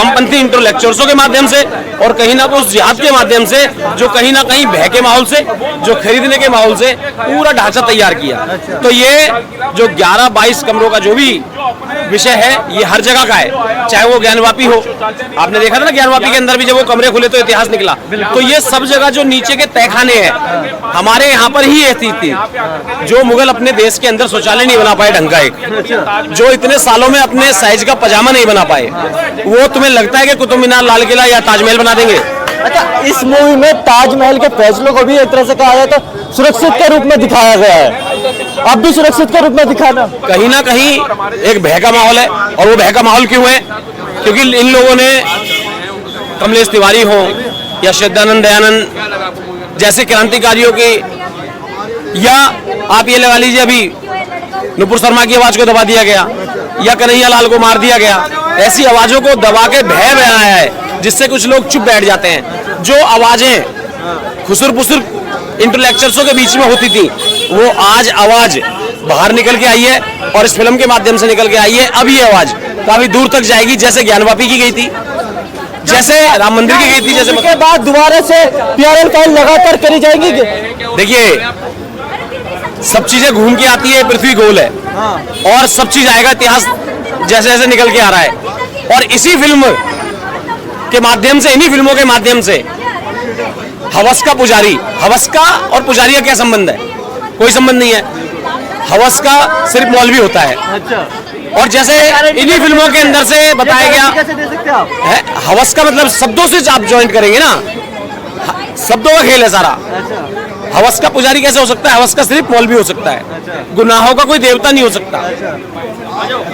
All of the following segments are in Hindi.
वामपंथी इंटेलेक्चुअल्सों के माध्यम से और कहीं ना उस जिहाद के माध्यम से जो कहीं ना कहीं भय के माहौल से, जो खरीदने के माहौल से पूरा ढांचा तैयार किया। तो ये जो 11-22 कमरों का जो भी विषय है ये हर जगह का है, चाहे वो ज्ञानवापी हो। आपने देखा था ना ज्ञानवापी के अंदर भी जब वो कमरे खुले तो इतिहास निकला। तो ये सब जगह जो नीचे के तहखाने हैं हमारे यहाँ पर ही ये थी। जो मुगल अपने देश के अंदर शौचालय नहीं बना पाए ढंग का, एक जो इतने सालों में अपने साइज का पजामा नहीं बना पाए, वो तुम्हें लगता है कि कुतुब मीनार, लाल किला या ताजमहल बना देंगे? अच्छा, इस मूवी में ताजमहल के फैसलों को भी एक तरह से कहा जाए तो सुरक्षित के रूप में दिखाया गया है। अब भी सुरक्षित के रूप में दिखाना कहीं ना कहीं एक भय का माहौल है। और वो भय का माहौल क्यों है? क्योंकि इन लोगों ने कमलेश तिवारी हो या श्रद्धानंद दयानंद जैसे क्रांतिकारियों की, या आप ये लगा लीजिए अभी नुपुर शर्मा की आवाज को दबा दिया गया या कन्हैया लाल को मार दिया गया, ऐसी आवाजों को दबा के भय बनाया है जिससे कुछ लोग चुप बैठ जाते हैं। जो आवाजें खुसुर पुसुर इंटेलेक्चुअल्सों के बीच में होती थी वो आज आवाज बाहर निकल के आई है और इस फिल्म के माध्यम से निकल के आई है। अब ये आवाज काफी दूर तक जाएगी, जैसे ज्ञानवापी की गई थी, जैसे राम मंदिर की गई थी, जैसे के बाद दोबारा से पीआरएल फाइल लगातार करी जाएगी। देखिए सब चीजें घूम के आती है, पृथ्वी गोल है और सब चीज आएगा, इतिहास जैसे जैसे निकल के आ रहा है। और इसी फिल्म के माध्यम से, इन्हीं फिल्मों के माध्यम से हवस का पुजारी, हवस का और पुजारी का क्या संबंध है? कोई संबंध नहीं है। हवस का सिर्फ मौलवी होता है। और जैसे इन्हीं फिल्मों के अंदर से बताया गया है, हवस का मतलब शब्दों से आप ज्वाइंट करेंगे ना, शब्दों का खेल है सारा। हवस का पुजारी कैसे हो सकता है? हवस का सिर्फ मौलवी हो सकता है, गुनाहों का कोई देवता नहीं हो सकता।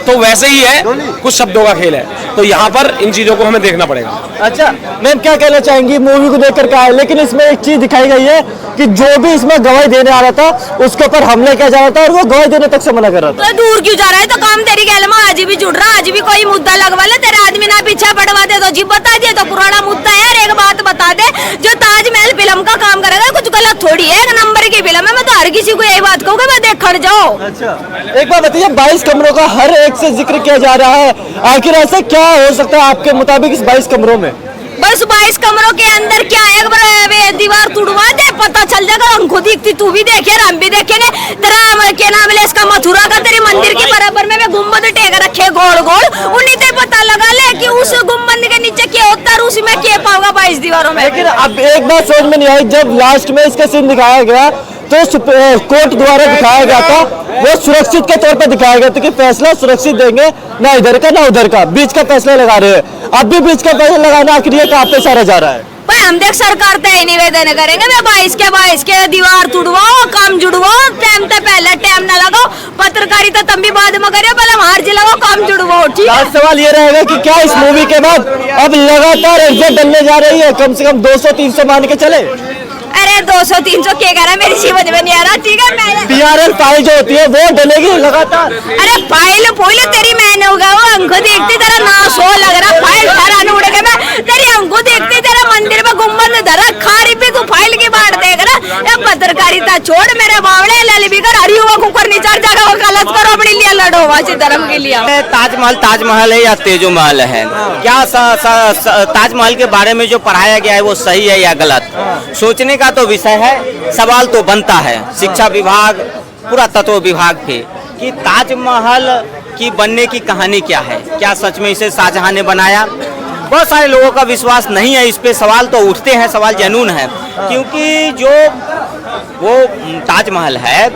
तो वैसे ही है, कुछ शब्दों का खेल है। तो यहाँ पर इन चीजों को हमें देखना पड़ेगा। अच्छा मैम, क्या कहना चाहेंगी मूवी को देखकर? कहा है लेकिन इसमें एक चीज दिखाई गई है कि जो भी इसमें गवाही देने आ रहा था उसके ऊपर हमले किया जा रहा था और वो गवाही देने तक से मना कर रहा था। तो दूर क्यों जा रहा है? तो काम तेरी गैल में आज भी जुड़ रहा, आज भी कोई मुद्दा लगवा ले, तेरे आदमी ना पीछा पड़वा दे तो जी बता दिए तो पुराना मुद्दा है। एक बात बता दे, जो ताजमहल फिल्म का काम करेगा कुछ गलत थोड़ी है, एक नंबर की फिल्म है। मैं तो हर किसी को यही बात कहूँगा, मैं देख खड़ जाओ। अच्छा एक बात बताइए, 22 कमरों का हर एक से जिक्र किया जा रहा है, आखिर ऐसा क्या हो सकता है आपके मुताबिक इस 22 कमरों में? बस 22 कमरों के अंदर क्या है, दीवार तुड़वा दे, पता चल जाएगा। हमको दिखती, तू भी देखे हम भी देखेंगे। तेरा क्या नाम है इसका, मथुरा का तेरे मंदिर के बराबर में गुम्बद टेक रखे गोल गोल, उन्हीं से पता लगा ले कि उस गुम्बद के नीचे क्या होता है, उसी में क्या पाओगा 22 दीवारों में। लेकिन अब एक बात समझ में नहीं आई, जब लास्ट में इसका सीन दिखाया गया तो कोर्ट द्वारा दिखाया गया था, वो सुरक्षित के तौर पर दिखाया गया था कि फैसला सुरक्षित देंगे, ना इधर का ना उधर का, बीच का फैसला लगा रहे हैं। अब भी बीच का फैसला लगाना आखिर ये कहाँ पे सारा जा रहा है? भाई हम देख सरकार तय निवेदन करेंगे, मैं 22 के दीवार तुड़वाओ, काम जुड़वाओ, टाइम तो पहले टाइम ना लगाओ, पत्रकारिता तब भी बाद में करिए, पहले मार्च लगाओ, काम जुड़वाओ। ठीक है, सवाल ये रहेगा कि क्या इस मूवी के बाद अब लगातार एग्जिट डलने जा रही है, कम से कम 200-300 मान के चले? अरे 200-300 क्या कह रहा है, मेरी समझ में नहीं आ रहा। ठीक है, पीआरएल फाइल जो होती है वो डलेगी लगातार। अरे फाइल फोइल तेरी मैंने होगा, वो हमको देखती तेरा नाश हो लग रहा, फाइल ठहराने उड़ के मैं तेरी हमको देखती तेरा मंदिर में गुम्बद धरा खारी पे तू फाइल की बात देख रहा। ये पत्रकारिता छोड़ मेरे बावड़े, ले भी कर हरी हुआ कुकर नहीं चढ़ जाएगा, गलत करो अपने लिए, लड़ो वाचे धर्म के लिए। ताजमहल है या तेजो महल है? क्या ताजमहल के बारे में जो पढ़ाया गया है वो सही है या गलत? सोचने का तो विषय है। सवाल तो बनता है शिक्षा विभाग, पुरातत्व विभाग पे कि ताजमहल की बनने की कहानी क्या है, क्या सच में इसे शाहजहां ने बनाया? बहुत सारे लोगों का विश्वास नहीं है इस पे, सवाल तो उठते हैं, सवाल जनून है। क्योंकि जो वो ताजमहल है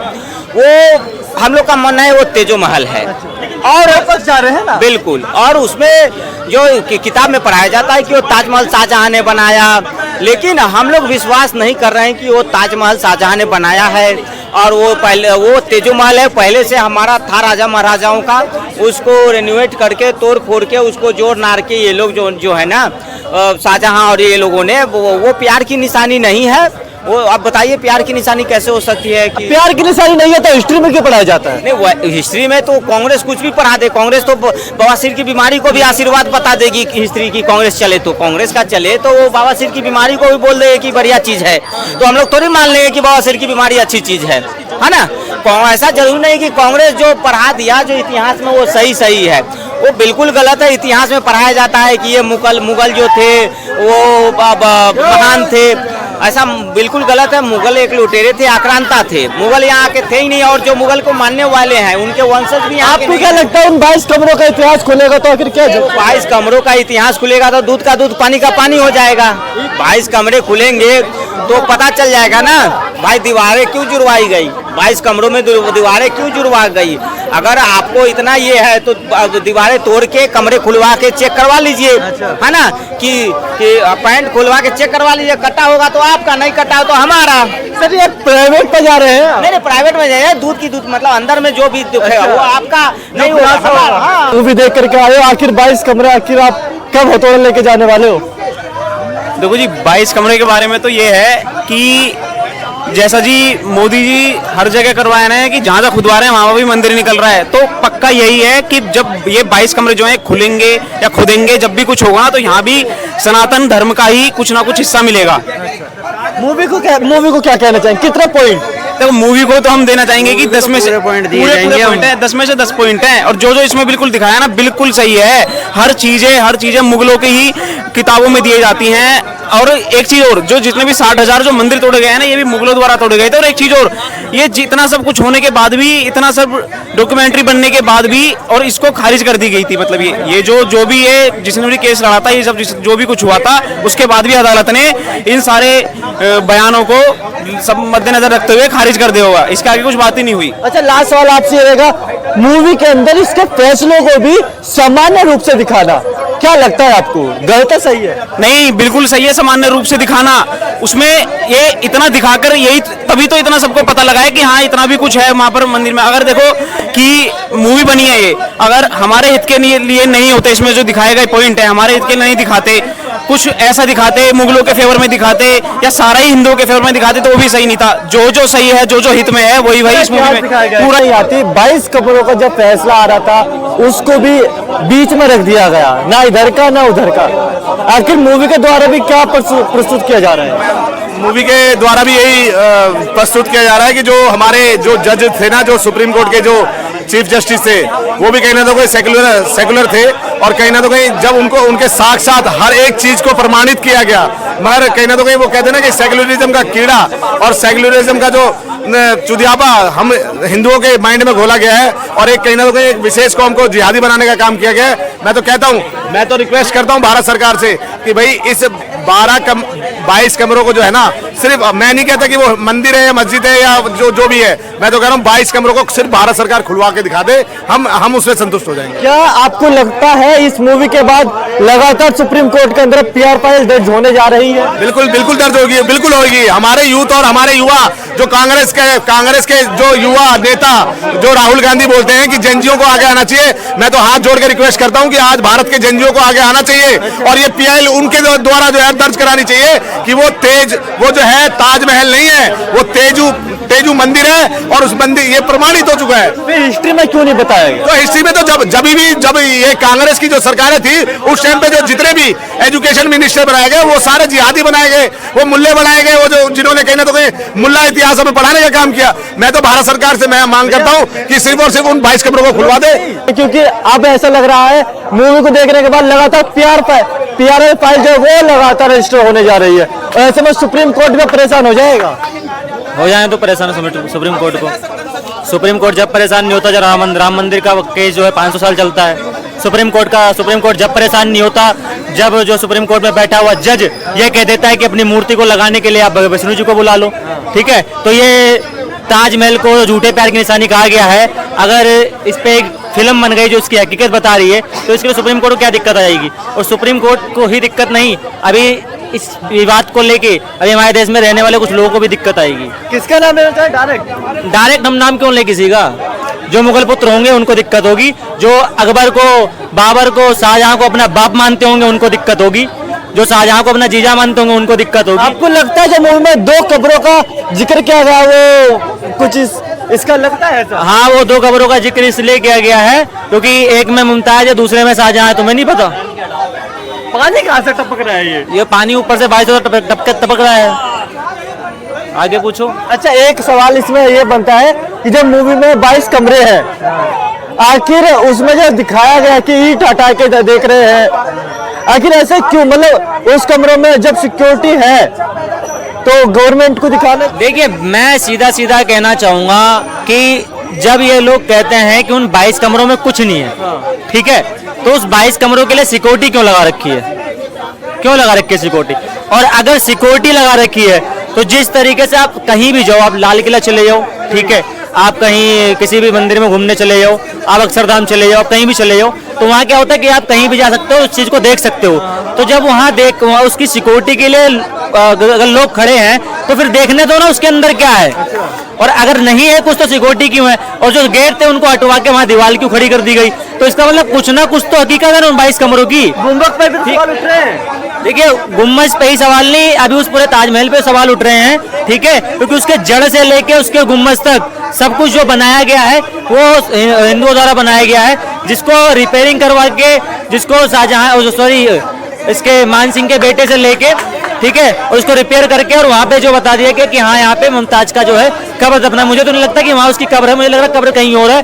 वो हम लोग का मानना है वो तेजो महल है और वापस जा रहे हैं ना, बिल्कुल। और उसमें जो किताब में पढ़ाया जाता है कि वो ताजमहल शाहजहां ने बनाया, लेकिन हम लोग विश्वास नहीं कर रहे हैं कि वो ताजमहल शाहजहां ने बनाया है। और वो पहले वो तेजो महल है, पहले से हमारा था राजा महाराजाओं का, उसको रेनोवेट करके तोड़ फोड़ के उसको जोड़ नार के ये लोग जो है ना शाहजहां और ये लोगों ने, वो प्यार की निशानी नहीं है। वो आप बताइए प्यार की निशानी कैसे हो सकती है? कि प्यार की निशानी नहीं है तो हिस्ट्री में क्यों पढ़ाया जाता है? नहीं, हिस्ट्री में तो कांग्रेस कुछ भी पढ़ा दे, कांग्रेस तो बवासीर की बीमारी को भी आशीर्वाद बता देगी हिस्ट्री की। कांग्रेस चले तो कांग्रेस का चले तो वो बवासीर की बीमारी को भी बोल देगी कि बढ़िया चीज है, तो हम लोग थोड़ी मान लेंगे कि बवासीर की बीमारी अच्छी चीज है ना। ऐसा जरूर नहीं कि कांग्रेस जो पढ़ा दिया जो इतिहास में वो सही है। वो बिल्कुल गलत है। इतिहास में पढ़ाया जाता है कि ये मुगल जो थे वो महान थे, ऐसा बिल्कुल गलत है। मुगल एक लुटेरे थे, आक्रांता थे। मुगल यहाँ के थे ही नहीं, और जो मुगल को मानने वाले हैं उनके वंशज भी यहाँ के आपको क्या लगता है उन 22 कमरों का इतिहास खुलेगा तो आखिर क्या 22 कमरों का इतिहास खुलेगा तो दूध का दूध पानी का पानी हो जाएगा। 22 कमरे खुलेंगे तो पता चल जाएगा ना भाई दीवारें क्यों जुड़वाई गई, 22 कमरों में दीवारें क्यों जुड़वा गई। अगर आपको इतना ये है तो दीवारें तोड़ के कमरे खुलवा के चेक करवा लीजिए, है ना, कि पैंट खुलवा के चेक करवा लीजिए। कटा होगा तो आपका, नहीं कटा हो तो हमारा। सर ये प्राइवेट पे जा रहे हैं? नहीं प्राइवेट में जाइए, दूध की दूध मतलब अंदर में जो भी है वो आपका नहीं होगा, हमारा। मूवी देख करके आए हो, आखिर 22 कमरे आखिर आप कब हथौड़ा लेके जाने वाले हो? देखो जी, 22 कमरे के बारे में तो ये है कि जैसा जी मोदी जी हर जगह करवाए रहे हैं कि जहाँ जहाँ खुदवा रहे हैं वहाँ भी मंदिर निकल रहा है, तो पक्का यही है कि जब ये 22 कमरे जो हैं खुलेंगे या खुदेंगे, जब भी कुछ होगा तो यहाँ भी सनातन धर्म का ही कुछ ना कुछ हिस्सा मिलेगा। मूवी को क्या कहना चाहेंगे, कितना पॉइंट? देखो मूवी को तो हम देना चाहेंगे कि 10 में से पॉइंट दिए जाएंगे, पॉइंट है, 10 में से 10 पॉइंट हैं। और जो जो इसमें बिल्कुल दिखाया ना बिल्कुल सही है। हर चीजें मुगलों की ही किताबों में दी जाती हैं। और एक चीज और, जो जितने भी 60,000 जो मंदिर तोड़े गए हैं ना, ये भी मुगलों द्वारा तोड़े गए थे। और एक चीज और, ये जितना सब कुछ होने के बाद भी, इतना सब डॉक्यूमेंट्री बनने के बाद भी, और इसको खारिज कर दी गई थी। मतलब ये जो भी ये जिसने भी केस लड़ा था, ये सब जो भी कुछ हुआ था, उसके बाद भी अदालत ने इन सारे बयानों को सब मद्देनजर रखते हुए खारिज कर दिया होगा। इसके आगे कुछ बात ही नहीं हुई। अच्छा, लास्ट सवाल आपसे ये रहेगा, मूवी के अंदर इसके फैसलों को भी सामान्य रूप से दिखाना क्या लगता है आपको, गलत है सही है? नहीं, बिल्कुल सही है सामान्य रूप से दिखाना। उसमें ये इतना दिखाकर यही तभी तो इतना सबको पता लगा है कि हाँ इतना भी कुछ है वहां पर मंदिर में। अगर देखो कि मूवी बनी है ये, अगर हमारे हित के लिए नहीं होते, इसमें जो दिखाए गए पॉइंट है हमारे हित के नहीं दिखाते, कुछ ऐसा दिखाते मुगलों के फेवर में दिखाते या सारा ही हिंदुओं के फेवर में दिखाते तो वो भी सही नहीं था। जो सही है, जो हित में है वही इस मूवी में पूरा नहीं आती। 22 कमरों का जब फैसला आ रहा था उसको भी बीच में रख दिया गया, ना इधर का ना उधर का। आखिर मूवी के द्वारा भी क्या प्रस्तुत किया जा रहा है? मूवी के द्वारा भी यही प्रस्तुत किया जा रहा है कि जो हमारे जो जज थे ना, जो सुप्रीम कोर्ट के जो चीफ जस्टिस थे, वो भी कहीं ना तो कोई सेकुलर थे, और कहीं ना तो कहीं जब उनको उनके साथ हर एक चीज को प्रमाणित किया गया, मगर कहीं ना तो कहीं वो कहते हैं ना कि सेकुलरिज्म का कीड़ा और सेकुलरिज्म का जो चुदियापा हम हिंदुओं के माइंड में घोला गया है, और एक कहीं ना तो कहीं एक विशेष कौम को जिहादी बनाने का काम किया गया है। मैं तो कहता हूँ, मैं तो रिक्वेस्ट करता हूँ भारत सरकार से कि भाई इस 22 कमरों को जो है ना, सिर्फ मैं नहीं कहता कि वो मंदिर है या मस्जिद है या जो भी है, मैं तो कह रहा हूँ 22 कमरों को सिर्फ भारत सरकार खुलवा के दिखा दे, हम उससे संतुष्ट हो जाएंगे। क्या आपको लगता है इस मूवी के बाद लगातार सुप्रीम कोर्ट के अंदर PR फाइल दर्ज होने जा रही है? बिल्कुल दर्ज होगी, बिल्कुल होगी। हमारे यूथ और हमारे युवा जो कांग्रेस के जो युवा नेता जो राहुल गांधी बोलते हैं कि जेएनजीओ को आगे आना चाहिए, मैं तो हाथ जोड़ के रिक्वेस्ट करता हूं कि आज भारत के जेएनजीओ को आगे आना चाहिए, और ये PIL उनके द्वारा जो है दर्ज करानी चाहिए कि वो जो है ताजमहल नहीं है, वो तेजू मंदिर है, और उस मंदिर ये प्रमाणित हो चुका है। फिर हिस्ट्री में क्यों नहीं बताया गया? तो हिस्ट्री में तो जब ये कांग्रेस की जो सरकारें थी उस टाइम पे जो जितने भी एजुकेशन मिनिस्टर बनाए गए वो सारे जिहादी बनाए गए, वो मुल्ले बनाए गए, वो जो जिन्होंने कहीं ना तो कहीं मुल्ला इतिहास में पढ़ाने का काम किया। मैं तो भारत सरकार से मैं मांग करता हूं कि सिर्फ और सिर्फ उन 22 कमरों को खुलवा दे, क्योंकि अब ऐसा लग रहा है मूवी को देखने के बाद लगातार PR फाइल जो वो लगातार रजिस्टर होने जा रही है, और ऐसे में सुप्रीम कोर्ट भी परेशान हो जाएगा। हो जाए तो परेशान सुप्रीम कोर्ट को। सुप्रीम कोर्ट जब परेशान नहीं होता, जब राम मंदिर का केस जो है 500 साल चलता है, सुप्रीम कोर्ट जब परेशान नहीं होता, जब जो सुप्रीम कोर्ट में बैठा हुआ जज ये कह देता है कि अपनी मूर्ति को लगाने के लिए आप विष्णु जी को बुला लो, ठीक है, तो ये ताजमहल को झूठे प्यार की निशानी कहा गया है। अगर इस पे एक फिल्म बन गई जो इसकी हकीकत बता रही है, तो इसके लिए सुप्रीम कोर्ट को क्या दिक्कत आएगी? और सुप्रीम कोर्ट को ही दिक्कत नहीं, अभी इस विवाद को लेके अभी हमारे देश में रहने वाले कुछ लोगों को भी दिक्कत आएगी। किसका नाम लेना चाहे? डायरेक्ट हम नाम क्यों ले किसी का? जो मुगल पुत्र होंगे उनको दिक्कत होगी, जो अकबर को, बाबर को, शाहजहां को अपना बाप मानते होंगे उनको दिक्कत होगी, जो शाहजहां को अपना जीजा मानते होंगे उनको दिक्कत होगी। आपको लगता है जो मूवी में 2 कब्रों का जिक्र किया गया वो कुछ इसका लगता है ऐसा? हाँ, वो 2 कब्रों का जिक्र इसलिए किया गया है क्योंकि एक में मुमताज है, दूसरे में शाहजहां है। तुम्हें नहीं पता? पानी कहाँ से टपक रहा है? ये पानी ऊपर से 22 टपक रहा है। आगे पूछो। अच्छा, एक सवाल इसमें ये बनता है कि जब मूवी में 22 कमरे हैं, आखिर उसमें जो दिखाया गया कि ईंट हटा के देख रहे हैं, आखिर ऐसे क्यों? मतलब उस कमरों में जब सिक्योरिटी है तो गवर्नमेंट को दिखाना। देखिए, मैं सीधा सीधा कहना चाहूंगा कि जब ये लोग कहते हैं कि उन 22 कमरों में कुछ नहीं है, ठीक है, तो उस 22 कमरों के लिए सिक्योरिटी क्यों लगा रखी है? क्यों लगा रखी है सिक्योरिटी? और अगर सिक्योरिटी लगा रखी है तो जिस तरीके से आप कहीं भी जाओ, आप लाल किला चले जाओ, ठीक है, आप कहीं किसी भी मंदिर में घूमने चले जाओ, आप अक्षरधाम चले जाओ, कहीं भी चले जाओ, तो वहाँ क्या होता है कि आप कहीं भी जा सकते हो, उस चीज को देख सकते हो। तो जब वहाँ उसकी सिक्योरिटी के लिए अगर लोग खड़े हैं तो फिर देखने दो ना उसके अंदर क्या है। और अगर नहीं है कुछ तो सिक्योरिटी क्यों है? और जो गेट थे उनको हटवा के वहाँ दीवार क्यों खड़ी कर दी गई? तो इसका मतलब कुछ ना कुछ तो हकीकत है ना उन 22 कमरों की। गुंबद पे भी सवाल उठ रहे हैं। देखिए, गुम्बद पे ही सवाल नहीं, अभी उस पूरे ताजमहल पे सवाल उठ रहे हैं, ठीक है, क्योंकि उसके जड़ से लेके उसके गुम्बद तक सब कुछ जो बनाया गया है वो हिंदुओं द्वारा बनाया गया है, जिसको रिपेयरिंग करवा के, जिसको शाहजहां इसके मान सिंह के बेटे से लेके, ठीक है, और उसको रिपेयर करके और वहाँ पे जो बता दिया कि हाँ यहाँ पे मुमताज का जो है कब्र दफना। मुझे तो नहीं लगता कि वहाँ उसकी कब्र है, मुझे लग रहा है कब्र कहीं और है,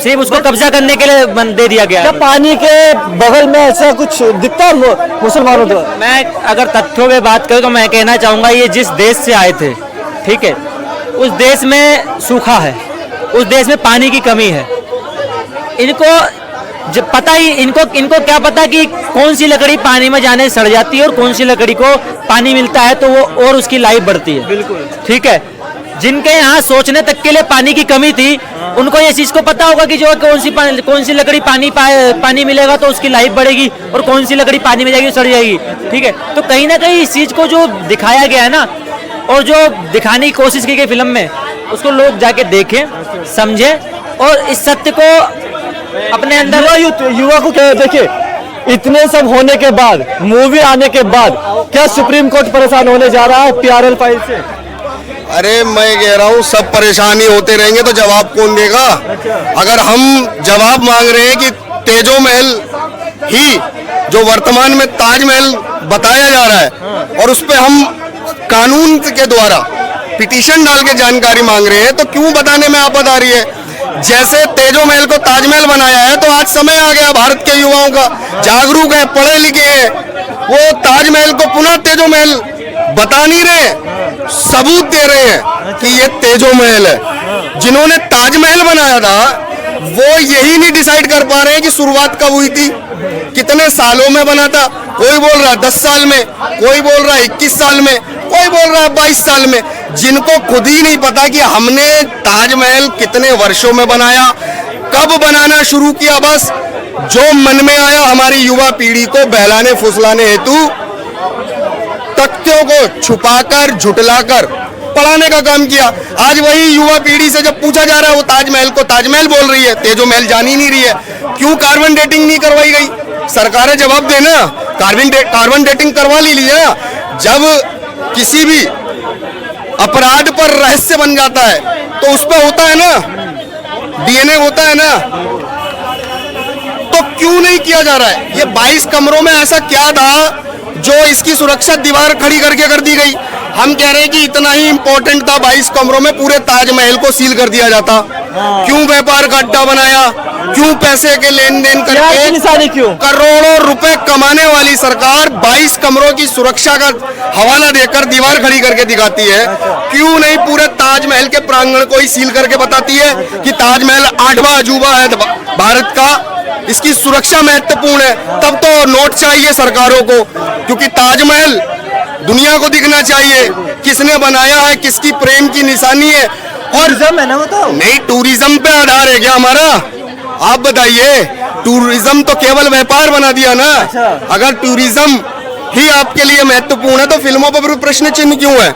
सिर्फ उसको कब्जा करने के लिए दे दिया गया। क्या पानी के बगल में ऐसा कुछ दिखता है मुसलमानों को? मैं अगर तथ्यों में बात करूँ तो मैं कहना चाहूँगा ये जिस देश से आए थे, ठीक है, उस देश में सूखा है, उस देश में पानी की कमी है। इनको जब पता ही इनको क्या पता कि कौन सी लकड़ी पानी में जाने से सड़ जाती है और कौन सी लकड़ी को पानी मिलता है तो वो और उसकी लाइफ बढ़ती है। बिल्कुल ठीक है। जिनके यहाँ सोचने तक के लिए पानी की कमी थी, उनको ये चीज को पता होगा कि जो कौन सी लकड़ी पानी मिलेगा तो उसकी लाइफ बढ़ेगी और कौन सी लकड़ी पानी में जाएगी सड़ जाएगी। ठीक है, तो कहीं ना कहीं इस चीज को जो दिखाया गया है ना, और जो दिखाने की कोशिश की गई फिल्म में, उसको लोग जाके देखें, समझें और इस सत्य को अपने अंदर युवा को क्या। देखिए, इतने सब होने के बाद, मूवी आने के बाद, क्या सुप्रीम कोर्ट परेशान होने जा रहा है PRL फाइल से? अरे मैं कह रहा हूँ सब परेशानी होते रहेंगे तो जवाब कौन देगा? अगर हम जवाब मांग रहे हैं कि तेजो महल ही जो वर्तमान में ताजमहल बताया जा रहा है और उस पे हम कानून के द्वारा पिटीशन डाल के जानकारी मांग रहे हैं, तो क्यों बताने में आपत्ति आ रही है? जैसे तेजो महल को ताजमहल बनाया है, तो आज समय आ गया भारत के युवाओं का, जागरूक है, पढ़े लिखे हैं, वो ताजमहल को पुनः तेजो महल बता नहीं रहे, सबूत दे रहे हैं कि ये तेजो महल है। जिन्होंने ताजमहल बनाया था वो यही नहीं डिसाइड कर पा रहे हैं कि शुरुआत कब हुई थी, कितने सालों में बना था। कोई बोल रहा है 10 साल में, कोई बोल रहा है 21 साल में, कोई बोल रहा है 22 साल में। जिनको खुद ही नहीं पता कि हमने ताजमहल कितने वर्षों में बनाया, कब बनाना शुरू किया, बस जो मन में आया हमारी युवा पीढ़ी को बहलाने फुसलाने हेतु तथ्यों को छुपाकर झुटलाकर पढ़ाने का काम किया। आज वही युवा पीढ़ी से जब पूछा जा रहा है, वो ताजमहल को ताजमहल बोल रही है, तेजो महल जान ही नहीं रही है। क्यों कार्बन डेटिंग नहीं करवाई गई? सरकारें जवाब देना, कार्बन डेटिंग करवा लीजिए। जब किसी भी अपराध पर रहस्य बन जाता है तो उस पर होता है ना, DNA होता है ना, तो क्यों नहीं किया जा रहा है? ये 22 कमरों में ऐसा क्या था जो इसकी सुरक्षा दीवार खड़ी करके कर दी गई? हम कह रहे हैं कि इतना ही इंपॉर्टेंट था 22 कमरों में पूरे ताजमहल को सील कर दिया जाता। क्यों व्यापार का अड्डा बनाया? क्यों पैसे के लेन देन करके निशानी क्यों? करोड़ों रुपए कमाने वाली सरकार 22 कमरों की सुरक्षा का हवाला देकर दीवार खड़ी करके दिखाती है? क्यों नहीं पूरे ताजमहल के प्रांगण को ही सील करके बताती है कि ताजमहल 8वां अजूबा है भारत का, इसकी सुरक्षा महत्वपूर्ण है? तब तो नोट चाहिए सरकारों को, क्योंकि ताजमहल दुनिया को दिखना चाहिए किसने बनाया है, किसकी प्रेम की निशानी है। और है ना, बताओ। नहीं, टूरिज्म पे आधार है क्या हमारा? आप बताइए, टूरिज्म तो केवल व्यापार बना दिया ना। अगर टूरिज्म ही आपके लिए महत्वपूर्ण है तो फिल्मों पर प्रश्न चिन्ह क्यों है?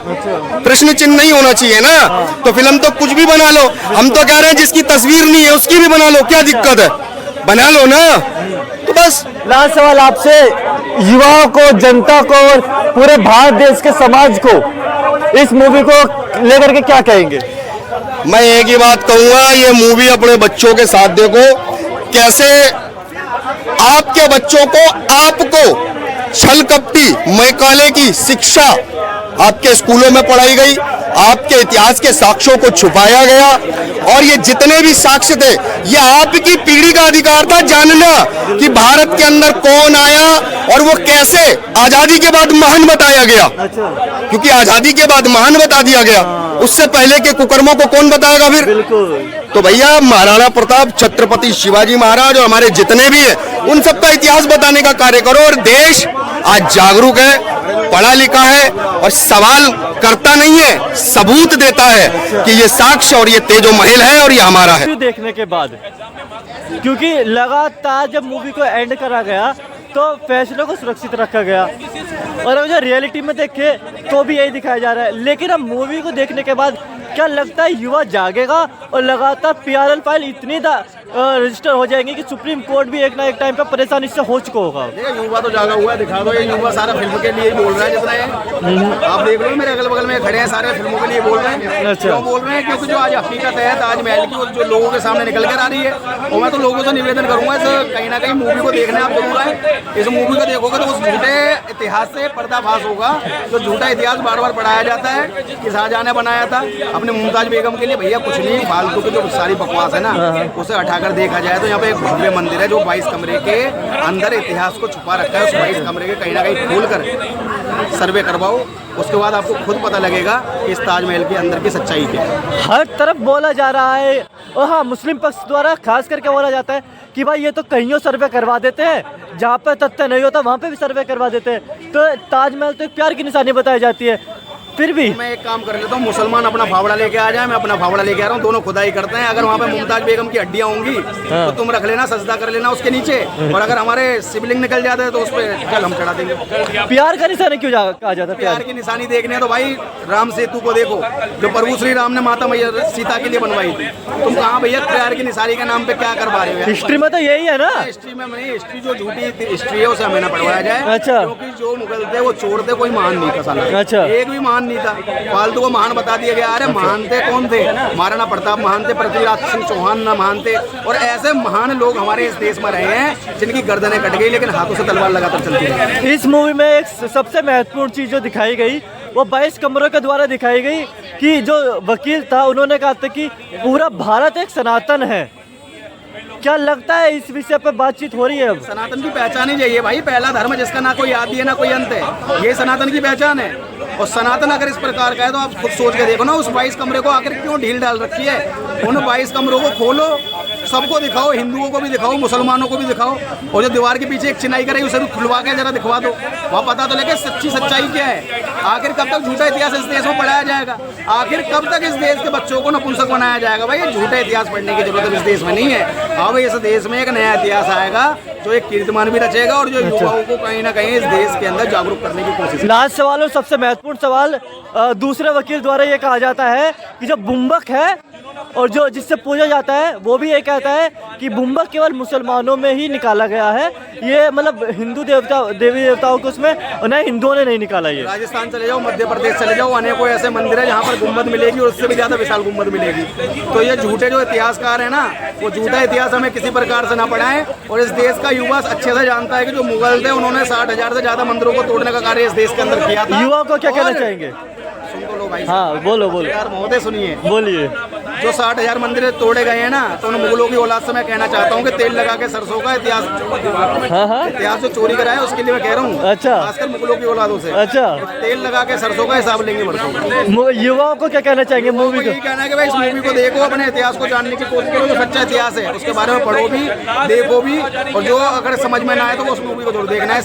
प्रश्न चिन्ह नहीं होना चाहिए ना। तो फिल्म तो कुछ भी बना लो। हम तो कह रहे हैं जिसकी तस्वीर नहीं है उसकी भी बना लो, क्या दिक्कत है? बना लो ना। तो बस लास्ट सवाल आपसे, युवाओं को, जनता को और पूरे भारत देश के समाज को इस मूवी को लेकर के क्या कहेंगे? मैं एक ही बात कहूंगा, ये मूवी अपने बच्चों के साथ देखो, कैसे आपके बच्चों को आपको छल कपटी मैकाले की शिक्षा आपके स्कूलों में पढ़ाई गई, आपके इतिहास के साक्ष्यों को छुपाया गया, और ये जितने भी साक्ष्य थे ये आपकी पीढ़ी का अधिकार था जानना कि भारत के अंदर कौन आया और वो कैसे आजादी के बाद महान बताया गया, क्योंकि आजादी के बाद महान बता दिया गया, उससे पहले के कुकर्मों को कौन बताएगा फिर। तो भैया महाराणा प्रताप, छत्रपति शिवाजी महाराज और हमारे जितने भी हैं उन सबका इतिहास बताने का कार्य करो। और देश आज जागरूक है, पढ़ा लिखा है और सवाल करता नहीं है, सबूत देता है कि ये साक्ष्य और ये तेजो महल है और ये हमारा है। देखने के बाद, क्योंकि लगातार जब मूवी को एंड करा गया तो फैसलों को सुरक्षित रखा गया, और अगर रियलिटी में देखे तो भी यही दिखाया जा रहा है। लेकिन अब मूवी को देखने के बाद क्या लगता है युवा जागेगा और लगातार PRL फाइल इतनी रजिस्टर हो जाएंगे कि सुप्रीम कोर्ट भी एक ना एक टाइम पे परेशान इससे हो चुका होगा। युवा तो जागा हुआ है, दिखा दो। ये युवा सारा फिल्म के लिए बोल रहा है जितना है। आप देख लो मेरे अगल बगल में खड़े हैं, सारे फिल्मों के लिए बोल रहे हैं। अच्छा। क्यों बोल रहे हैं? क्योंकि जो आज हकीकत है ताजमहल की, वो जो लोगों के सामने निकल कर आ रही है, और मैं तो लोगों से निवेदन करूंगा इस कहीं ना कहीं मूवी को देखने आप जरूर आए। इस मूवी को देखोगे तो उस झूठे इतिहास से पर्दाफाश होगा, जो झूठा इतिहास बार बार पढ़ाया जाता है कि शाहजहां ने बनाया था अपने मुमताज बेगम के लिए। भैया कुछ नहीं, फालतू की जो सारी बकवास है ना उसे हटाकर देखा जाए तो यहाँ पे एक भव्य मंदिर है जो 22 कमरे के अंदर इतिहास को छुपा रखा है। उस 22 कमरे के कहीं ना कहीं खोल कर सर्वे करवाओ, उसके बाद आपको खुद पता लगेगा कि इस ताजमहल के अंदर की सच्चाई क्या है। हर तरफ बोला जा रहा है, और हाँ मुस्लिम पक्ष द्वारा खास करके बोला जाता है कि भाई ये तो कहीं सर्वे करवा देते हैं, जहाँ पर तथ्य नहीं होता वहाँ पे भी सर्वे करवा देते हैं। तो ताजमहल तो एक प्यार की निशानी बताई जाती है। फिर भी मैं एक काम कर लेता हूँ, मुसलमान अपना फावड़ा लेके आ जाए, मैं अपना फावड़ा लेके आ रहा हूँ, दोनों खुदाई करते हैं। अगर वहाँ पे मुमताज बेगम की हड्डियाँ होंगी तो तुम रख लेना, सजदा कर लेना उसके नीचे, और अगर हमारे शिवलिंग निकल जाते हैं तो उस पर जल हम चढ़ा देंगे। प्यार का निशानी क्यों कहा जाता है? प्यार की निशानी देखने है तो भाई राम सेतु को देखो, जो प्रभु श्री राम ने माता मैया सीता के लिए बनवाई थी। तुम कहाँ भैया प्यार की निशानी के नाम पे क्या करवा रहे हो? हिस्ट्री में तो यही है ना। हिस्ट्री में नहीं, हिस्ट्री जो झूठी हिस्ट्री है उसे हमें ना पढ़वाया जाए। अच्छा। क्योंकि जो मुगल थे वो चोर थे, कोई महान नहीं था साला। अच्छा। एक भी महान नहीं था, फालतू को महान बता दिया गया। अरे महान थे कौन थे? महाराणा प्रताप महान थे, पृथ्वीराज सिंह चौहान ना महान थे, और ऐसे महान लोग हमारे इस देश में रहे हैं जिनकी गर्दनें कट गई लेकिन हाथों से तलवार लगातार चलती रही। इस मूवी में एक सबसे महत्वपूर्ण चीज जो दिखाई गई वो 22 कमरों के द्वारा दिखाई गई कि जो वकील था उन्होंने कहा था कि पूरा भारत एक सनातन है। क्या लगता है इस विषय पर बातचीत हो रही है? अब सनातन की पहचान ही चाहिए भाई, पहला धर्म जिसका ना कोई आदि है ना कोई अंत है, ये सनातन की पहचान है। और सनातन अगर इस प्रकार का है तो आप खुद सोच के देखो ना, उस 22 कमरे को आखिर क्यों ढील डाल रखी है? उन 22 कमरों को खोलो, सबको दिखाओ, हिंदुओं को भी दिखाओ, मुसलमानों को भी दिखाओ, और जो दीवार के पीछे एक चिनाई कराई उसे भी खुलवा के जरा दिखवा दो, वहाँ पता तो लगे सच्ची सच्चाई क्या है। आखिर कब तक झूठा इतिहास इस देश में पढ़ाया जाएगा? आखिर कब तक इस देश के बच्चों को नपुंसक बनाया जाएगा? भाई ये झूठा इतिहास पढ़ने की जरूरत इस देश में नहीं है। अब इस देश में एक नया इतिहास आएगा जो एक कीर्तिमान भी रचेगा और जो युवाओं को कहीं ना कहीं इस देश के अंदर जागरूक करने की कोशिश। लास्ट सवाल और सबसे महत्वपूर्ण सवाल, दूसरे वकील द्वारा ये कहा जाता है कि जो बुम्बक है और जो जिससे पूजा जाता है वो भी ये कहता है कि बुम्बक केवल मुसलमानों में ही निकाला गया है, ये मतलब हिंदू देवी देवताओं को उसमें न हिंदुओं ने नहीं निकाला। ये राजस्थान चले जाओ, मध्य प्रदेश चले जाओ, अनेकों ऐसे मंदिर है जहाँ पर गुम्बद मिलेगी और उससे भी ज्यादा विशाल गुम्बद मिलेगी। तो ये झूठे जो इतिहासकार है ना, वो झूठा इतिहास हमें किसी प्रकार से ना पढ़ाएं। और इस देश का युवा अच्छे से जानता है कि जो मुगल थे उन्होंने 60,000 से ज्यादा मंदिरों को तोड़ने का कार्य इस देश के अंदर किया था। युवा को क्या कहना चाहेंगे? सुन तो लो भाई। हाँ बोलो बोलो यार महोदय सुनिए, बोलिए। जो 60,000 मंदिर तोड़े गए हैं ना, तो उन मुगलों की औलाद से मैं कहना चाहता हूँ कि तेल लगा के सरसों का इतिहास, इतिहास जो चोरी कराया उसके लिए मैं कह रहा हूँ। अच्छा। खासकर मुगलों की औलादों से। अच्छा। तेल लगा के सरसों का हिसाब लेंगे बरसों। युवाओं को क्या कहना चाहेंगे मूवी को? यही कहना है कि भाई इस मूवी को देखो, अपने इतिहास को जानने की कोशिश करो, जो सच्चा इतिहास है उसके बारे में पढ़ो भी, देखो भी, और जो अगर समझ में ना आए तो वो उस मूवी को जरूर देखना है।